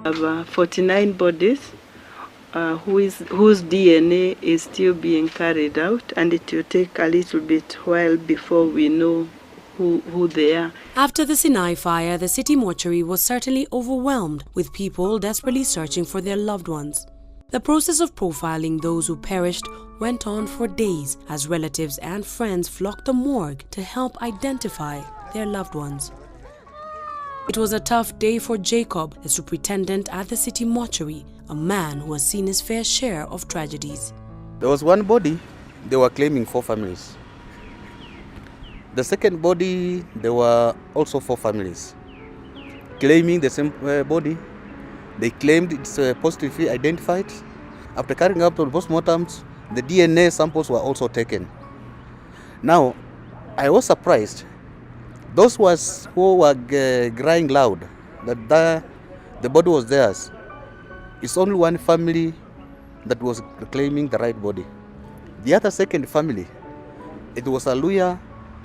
Have 49 bodies whose DNA is still being carried out, and it will take a little bit while before we know who they are. After the Sinai fire, the city mortuary was certainly overwhelmed with people desperately searching for their loved ones. The process of profiling those who perished went on for days as relatives and friends flocked to the morgue to help identify their loved ones. It was a tough day for Jacob, the superintendent at the city mortuary, a man who has seen his fair share of tragedies. There was one body, they were claiming 4 families. The second body, there were also 4 families claiming the same body. They claimed it's positively identified. After carrying out the postmortems, the DNA samples were also taken. Now, I was surprised. Those who were crying loud that the body was theirs. It's only one family that was claiming the right body. The other second family, it was a Luya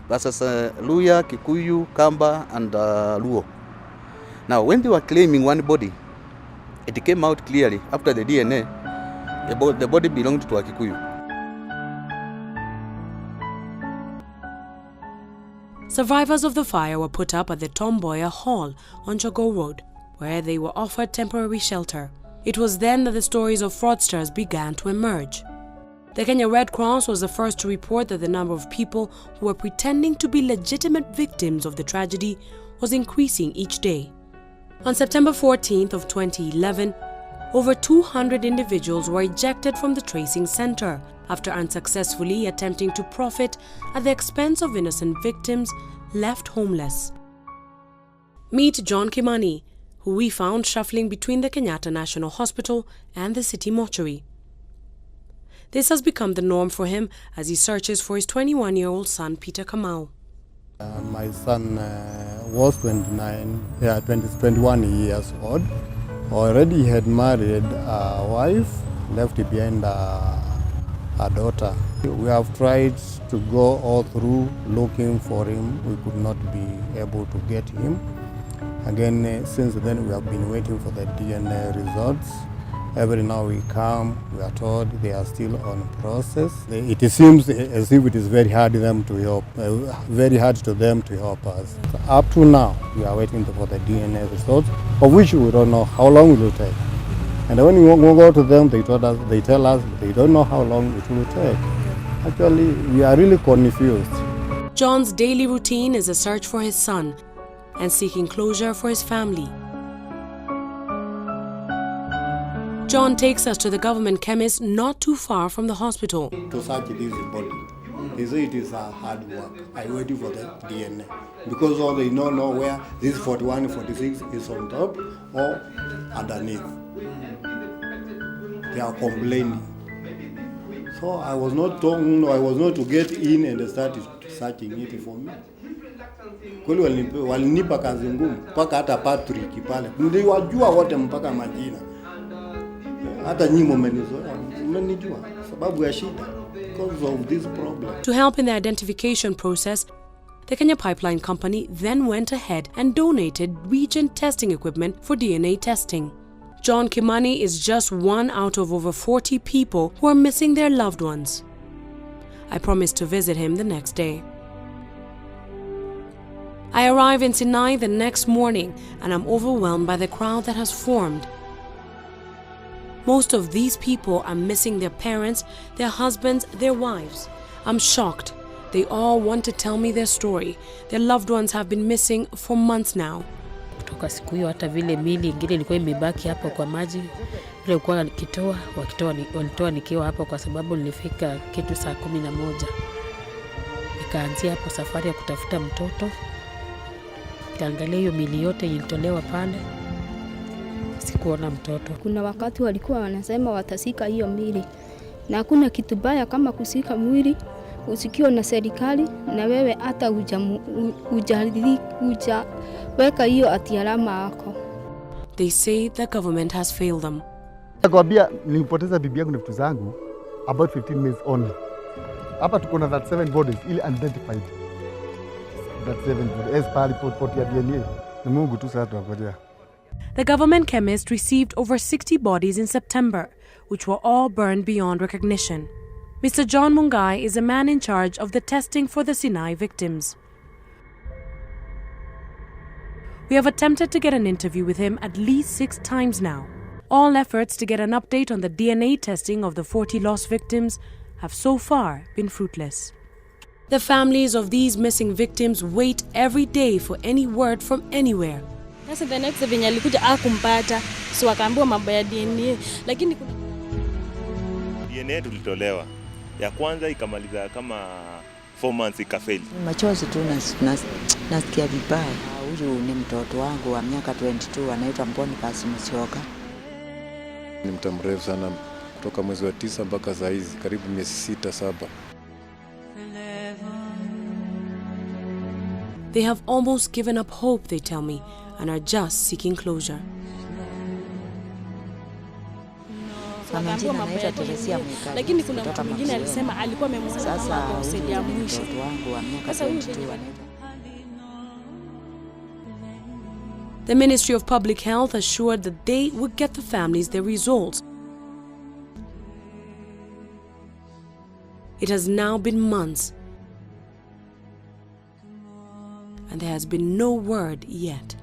versus Luya, Kikuyu, Kamba, and Luo. Now, when they were claiming one body, it came out clearly after the DNA, the body belonged to a Kikuyu. Survivors of the fire were put up at the Tomboya Hall on Jogo Road, where they were offered temporary shelter. It was then that the stories of fraudsters began to emerge. The Kenya Red Cross was the first to report that the number of people who were pretending to be legitimate victims of the tragedy was increasing each day. On September 14th of 2011, over 200 individuals were ejected from the tracing center after unsuccessfully attempting to profit at the expense of innocent victims left homeless. Meet John Kimani, who we found shuffling between the Kenyatta National Hospital and the city mortuary. This has become the norm for him as he searches for his 21-year-old son, Peter Kamau. My son was 21 years old. Already had married a wife, left behind a daughter. We have tried to go all through looking for him. We could not be able to get him. Again, since then we have been waiting for the DNA results. Every now we come, we are told they are still on process. It seems as if it is very hard to them to help us. Up to now, we are waiting for the DNA results, of which we don't know how long it will take. And when we go to them, they tell us they don't know how long it will take. Actually, we are really confused. John's daily routine is a search for his son and seeking closure for his family. John takes us to the government chemist not too far from the hospital. To search this body, they say it is a hard work. I waiting for the DNA because all they don't know where this 41, 46 is on top or underneath. They are complaining. So I was not to get in and start searching it for me. Kweli walinipa kazi ngumu mpaka hata Patrick pale. Niliwajua wote mpaka majina. To help in the identification process, the Kenya Pipeline Company then went ahead and donated reagent testing equipment for DNA testing. John Kimani is just one out of over 40 people who are missing their loved ones. I promised to visit him the next day. I arrive in Sinai the next morning and I'm overwhelmed by the crowd that has formed. Most of these people are missing their parents, their husbands, their wives. I'm shocked. They all want to tell me their story. Their loved ones have been missing for months now. Kutoka siku hiyo hata vile mili ingine ilikuwa imebaki hapo kwa maji, vile walikuwa walitoa nikiwa hapo kwa sababu nilifika kitu saa 11. Nikaanzia hapo safari ya kutafuta mtoto. Nikaangalia hiyo mili yote ilitolewa pale. Sikuona mtoto. Kuna wakati walikuwa wanasema watasika hiyo mili. Na hakuna kitu baya kama kusika mwili usikiwa na serikali na wewe hata hujaweka hiyo ati alama yako. They say the government has failed them. Nakwambia nilipoteza bibi yangu na vitu zangu about 15 minutes only. Hapa tuko na that 7 bodies ili unidentified. That 7 bodies as per report ya DNA. Ni Mungu tu sasa tunangojea. The government chemist received over 60 bodies in September, which were all burned beyond recognition. Mr. John Mungai is a man in charge of the testing for the Sinai victims. We have attempted to get an interview with him at least 6 times now. All efforts to get an update on the DNA testing of the 40 lost victims have so far been fruitless. The families of these missing victims wait every day for any word from anywhere. Sasa the next venye alikuja akumpata, so akaambiwa mambo ya DNA, lakini DNA tulitolewa. Ya kwanza ikamaliza kama 4 months ikafail. Machozi tu nasikia vibaya. Huyu ni mtoto wangu wa miaka 22 anaitwa Boniface Musyoka. Ni mtu mrefu sana kutoka mwezi wa 9 mpaka saa hizi karibu miezi 6-7. They have almost given up hope, they tell me, and are just seeking closure. Wakaambiwa mambo ya DNA, lakini kuna mtu mwingine alisema alikuwa amemwona kama goseli ya mwisho. Sasa huyu The Ministry of Public Health assured that they would get the families their results. It has now been months, and there has been no word yet.